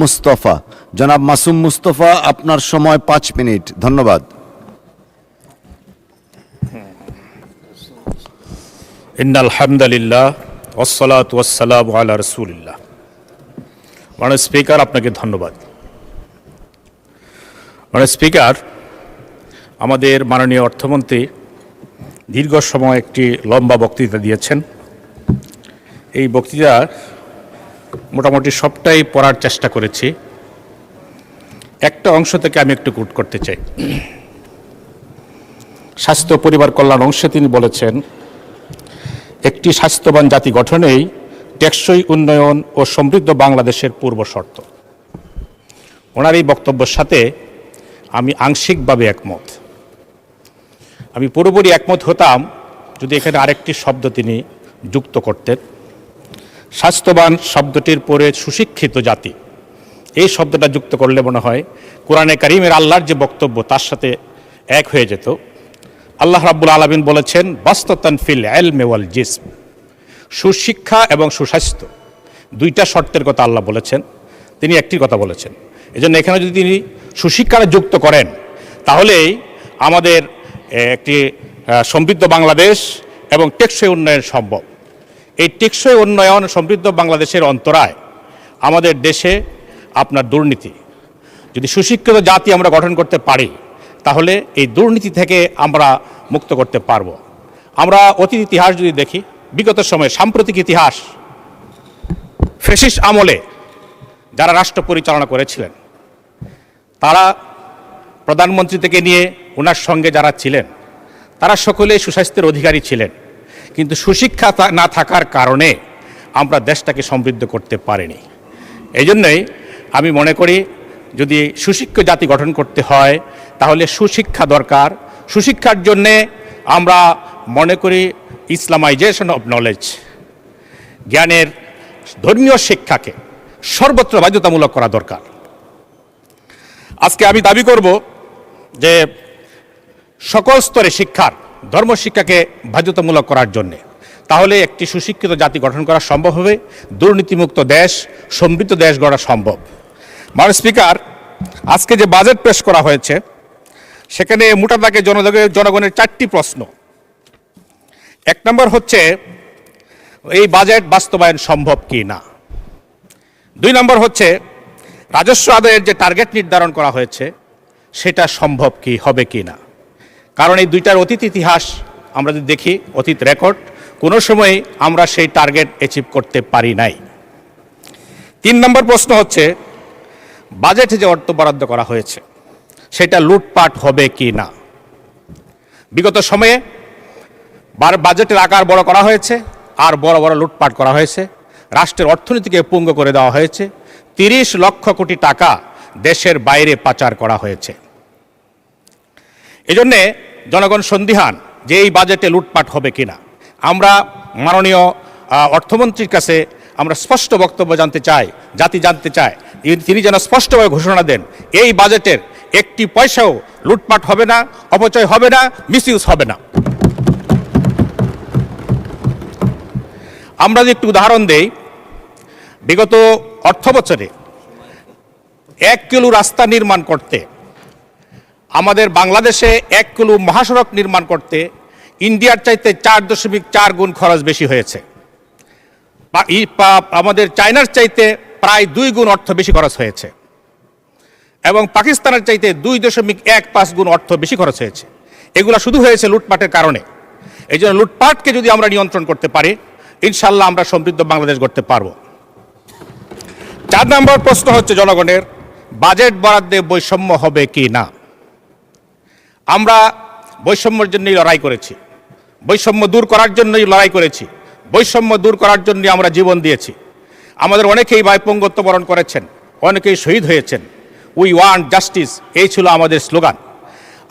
মুস্তফা, জনাব মাসুম মুস্তফা, আপনার সময় 5 মিনিট। ধন্যবাদ। ইন্নাল হামদুলিল্লাহ ওয়াসসালাতু ওয়াসসালামু আলা রাসূলিল্লাহ। মাননীয় স্পিকার, আপনাকে ধন্যবাদ। মাননীয় স্পিকার, আমাদের মাননীয় অর্থমন্ত্রী দীর্ঘ সময় একটি লম্বা বক্তৃতা দিয়েছেন। এই বক্তৃতা মোটামুটি সবটাই পড়ার চেষ্টা করেছি। একটা অংশ থেকে আমি একটু কোট করতে চাই। স্বাস্থ্য পরিবার কল্যাণ অংশে তিনি বলেছেন, একটি স্বাস্থ্যবান জাতি গঠনেই টেকসই উন্নয়ন ও সমৃদ্ধ বাংলাদেশের পূর্ব শর্ত। ওনার এই বক্তব্যের সাথে আমি আংশিকভাবে একমত। আমি পুরোপুরি একমত হতাম যদি এখানে আরেকটি শব্দ তিনি যুক্ত করতেন। স্বাস্থ্যবান শব্দটির পরে সুশিক্ষিত জাতি, এই শব্দটা যুক্ত করলে মনে হয় কোরআনে কারিমের আল্লাহর যে বক্তব্য তার সাথে এক হয়ে যেত। আল্লাহ রাব্বুল আলামিন বলেছেন, বাসতাতান ফিল ইলমি ওয়াল জিসম, সুশিক্ষা এবং সুস্বাস্থ্য, দুইটা শর্তের কথা আল্লাহ বলেছেন, তিনি একটি কথা বলেছেন। এজন্য এখানে যদি তিনি সুশিক্ষাটা যুক্ত করেন তাহলেই আমাদের একটি সমৃদ্ধ বাংলাদেশ এবং টেকসই উন্নয়ন সম্ভব। এই টেকসই উন্নয়ন সমৃদ্ধ বাংলাদেশের অন্তরায় আমাদের দেশে আপনার দুর্নীতি। যদি সুশিক্ষিত জাতি আমরা গঠন করতে পারি তাহলে এই দুর্নীতি থেকে আমরা মুক্ত করতে পারব। আমরা অতীত ইতিহাস যদি দেখি, বিগত সময়ে সাম্প্রতিক ইতিহাস, ফ্যাসিস্ট আমলে যারা রাষ্ট্র পরিচালনা করেছিলেন তারা প্রধানমন্ত্রী থেকে নিয়ে ওনার সঙ্গে যারা ছিলেন তারা সকলেই সুস্বাস্থ্যের অধিকারী ছিলেন, কিন্তু সুশিক্ষা না থাকার কারণে আমরা দেশটাকে সমৃদ্ধ করতে পারিনি। এই জন্যই আমি মনে করি যদি সুশিক্ষিত জাতি গঠন করতে হয় তাহলে সুশিক্ষা দরকার। সুশিক্ষার জন্যে আমরা মনে করি ইসলামাইজেশন অফ নলেজ, জ্ঞানের ধর্মীয় শিক্ষাকে সর্বত্র বাধ্যতামূলক করা দরকার। আজকে আমি দাবি করব যে সকল স্তরে শিক্ষার ধর্মশিক্ষাকে বাধ্যতামূলক করার জন্যে, তাহলে একটি সুশিক্ষিত জাতি গঠন করা সম্ভব হবে, দুর্নীতিমুক্ত দেশ, সমৃদ্ধ দেশ গড়া সম্ভব। মাননীয় স্পিকার, আজকে যে বাজেট পেশ করা হয়েছে সেখানে মোটা দাগে জনগণের 4টি প্রশ্ন। 1 নম্বর হচ্ছে এই বাজেট বাস্তবায়ন সম্ভব কি না। 2 নম্বর হচ্ছে রাজস্ব আদায়ের যে টার্গেট নির্ধারণ করা হয়েছে সেটা সম্ভব কি হবে কি না। কারণ এই দুইটার অতীত ইতিহাস আমরা যদি দেখি, অতীত রেকর্ড, কোনো সময় আমরা সেই টার্গেট অ্যাচিভ করতে পারি নাই। 3 নম্বর প্রশ্ন হচ্ছে বাজেটে যে অর্থ বরাদ্দ করা হয়েছে সেটা লুটপাট হবে কি না। বিগত সময়ে বাজেটের আকার বড় করা হয়েছে আর বড় বড় লুটপাট করা হয়েছে, রাষ্ট্রের অর্থনীতিকে পঙ্গু করে দেওয়া হয়েছে, 30 লক্ষ কোটি টাকা দেশের বাইরে পাচার করা হয়েছে। এজন্যে জনগণ সন্দিহান যে এই বাজেটে লুটপাট হবে কিনা। আমরা মাননীয় অর্থমন্ত্রীর কাছে আমরা স্পষ্ট বক্তব্য জানতে চাই, জাতি জানতে চায়, তিনি যেন স্পষ্টভাবে ঘোষণা দেন এই বাজেটের একটি পয়সাও লুটপাট হবে না, অপচয় হবে না, মিসইউজ হবে না। আমরা যদি একটু উদাহরণ দেই, বিগত অর্থ বছরে 1 কিলো রাস্তা নির্মাণ করতে, আমাদের বাংলাদেশে 1 কিলো মহাসড়ক নির্মাণ করতে ইন্ডিয়ার চাইতে 4.4 গুণ খরচ বেশি হয়েছে। আমাদের চায়নার চাইতে প্রায় 2 গুণ অর্থ বেশি খরচ হয়েছে এবং পাকিস্তানের চাইতে 2.15 গুণ অর্থ বেশি খরচ হয়েছে। এগুলো শুধু হয়েছে লুটপাটের কারণে। এই জন্য লুটপাটকে যদি আমরা নিয়ন্ত্রণ করতে পারি ইনশাল্লাহ আমরা সমৃদ্ধ বাংলাদেশ গড়তে পারব। 4 নম্বর প্রশ্ন হচ্ছে জনগণের, বাজেট বরাদ্দে বৈষম্য হবে কি না। আমরা বৈষম্যের জন্যই লড়াই করেছি, বৈষম্য দূর করার জন্যই লড়াই করেছি, বৈষম্য দূর করার জন্য আমরা জীবন দিয়েছি। আমাদের অনেকেই বঙ্গত্ব বরণ করেছেন, অনেকেই শহীদ হয়েছেন। উই ওয়ান্ট জাস্টিস, এই ছিল আমাদের স্লোগান।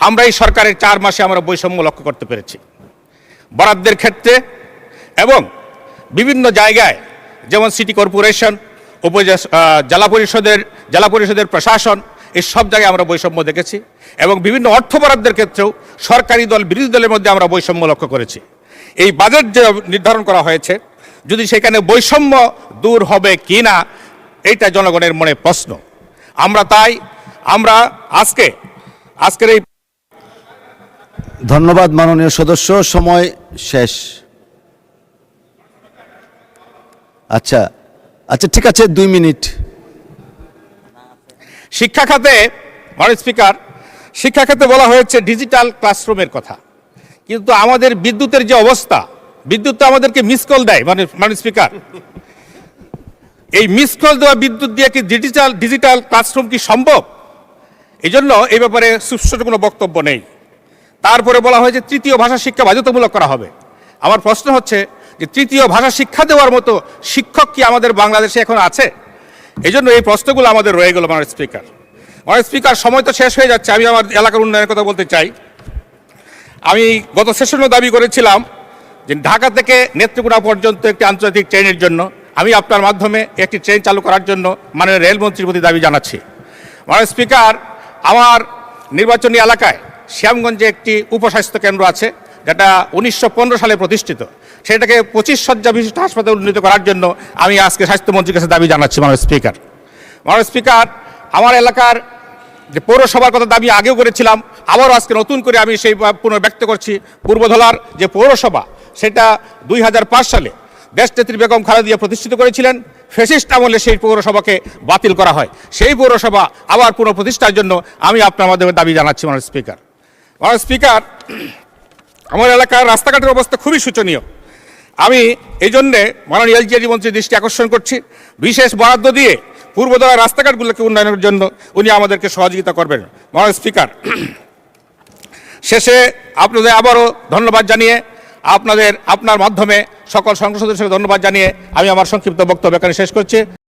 আমরা এই সরকারের 4 মাসে আমরা বৈষম্য লক্ষ্য করতে পেরেছি বরাদ্দের ক্ষেত্রে এবং বিভিন্ন জায়গায়, যেমন সিটি কর্পোরেশন, জেলা পরিষদের প্রশাসন, এই সব জায়গায় আমরা বৈষম্য দেখেছি এবং বিভিন্ন অর্থ বরাদ্দের ক্ষেত্রেও সরকারি দল বিরোধী দলের মধ্যে আমরা বৈষম্য লক্ষ্য করেছি। এই বাজেট যে নির্ধারণ করা হয়েছে যদি সেখানে বৈষম্য দূর হবে কি না এইটা জনগণের মনে প্রশ্ন। আমরা আজকের এই ধন্যবাদ মাননীয় সদস্য, সময় শেষ। আচ্ছা আচ্ছা, ঠিক আছে, 2 মিনিট। শিক্ষা খাতে, মাননীয় স্পিকার, শিক্ষা খাতে বলা হয়েছে ডিজিটাল ক্লাসরুমের কথা, কিন্তু আমাদের বিদ্যুতের যে অবস্থা, বিদ্যুৎ তো আমাদেরকে মিস কল দেয় মাননীয় স্পিকার। এই মিস কল দেওয়া বিদ্যুৎ দিয়ে কি ডিজিটাল ক্লাসরুম কি সম্ভব? এই জন্য এই ব্যাপারে সুস্পষ্ট কোনো বক্তব্য নেই। তারপরে বলা হয়েছে তৃতীয় ভাষা শিক্ষা বাধ্যতামূলক করা হবে। আমার প্রশ্ন হচ্ছে যে তৃতীয় ভাষা শিক্ষা দেওয়ার মতো শিক্ষক কি আমাদের বাংলাদেশে এখন আছে? এই জন্য এই প্রশ্নগুলো আমাদের রয়ে গেল মাননীয় স্পিকার। মাননীয় স্পিকার, সময় তো শেষ হয়ে যাচ্ছে, আমি আমার এলাকার উন্নয়নের কথা বলতে চাই। আমি গত সেশনেও দাবি করেছিলাম যে ঢাকা থেকে নেত্রকোনা পর্যন্ত একটি আন্তর্জাতিক ট্রেনের জন্য আমি আপনার মাধ্যমে একটি ট্রেন চালু করার জন্য মাননীয় রেলমন্ত্রীর প্রতি দাবি জানাচ্ছি। মাননীয় স্পিকার, আমার নির্বাচনী এলাকায় শ্যামগঞ্জে একটি উপস্বাস্থ্য কেন্দ্র আছে, যেটা 1915 সালে প্রতিষ্ঠিত। সেটাকে 25 শয্যা বিশিষ্ট হাসপাতালে উন্নীত করার জন্য আমি আজকে স্বাস্থ্যমন্ত্রীর কাছে দাবি জানাচ্ছি। মাননীয় স্পিকার, আমার এলাকার যে পৌরসভার কথা দাবি আগেও করেছিলাম, আবারও আজকে নতুন করে আমি সেই পুনর্ব্যক্ত করছি। পূর্বধলার যে পৌরসভা, সেটা 2005 সালে দেশনেত্রী বেগম খালেদা জিয়া প্রতিষ্ঠিত করেছিলেন। ফ্যাসিস্ট আমলে সেই পৌরসভাকে বাতিল করা হয়। সেই পৌরসভা আবার পুনঃপ্রতিষ্ঠার জন্য আমি আপনার মাধ্যমে দাবি জানাচ্ছি। মাননীয় স্পিকার, আমার এলাকার রাস্তাঘাটের অবস্থা খুবই শোচনীয়। আমি এই জন্যে মাননীয় এলজিআরডি মন্ত্রীর দৃষ্টি আকর্ষণ করছি, বিশেষ বরাদ্দ দিয়ে পূর্বধলার রাস্তাঘাটগুলোকে উন্নয়নের জন্য উনি আমাদেরকে সহযোগিতা করবেন। মাননীয় স্পিকার, শেষে আপনাদের আবারও ধন্যবাদ জানিয়ে, আপনার মাধ্যমে সকল সংসদ সদস্যকে ধন্যবাদ জানিয়ে আমি আমার সংক্ষিপ্ত বক্তব্য এখানে শেষ করছি।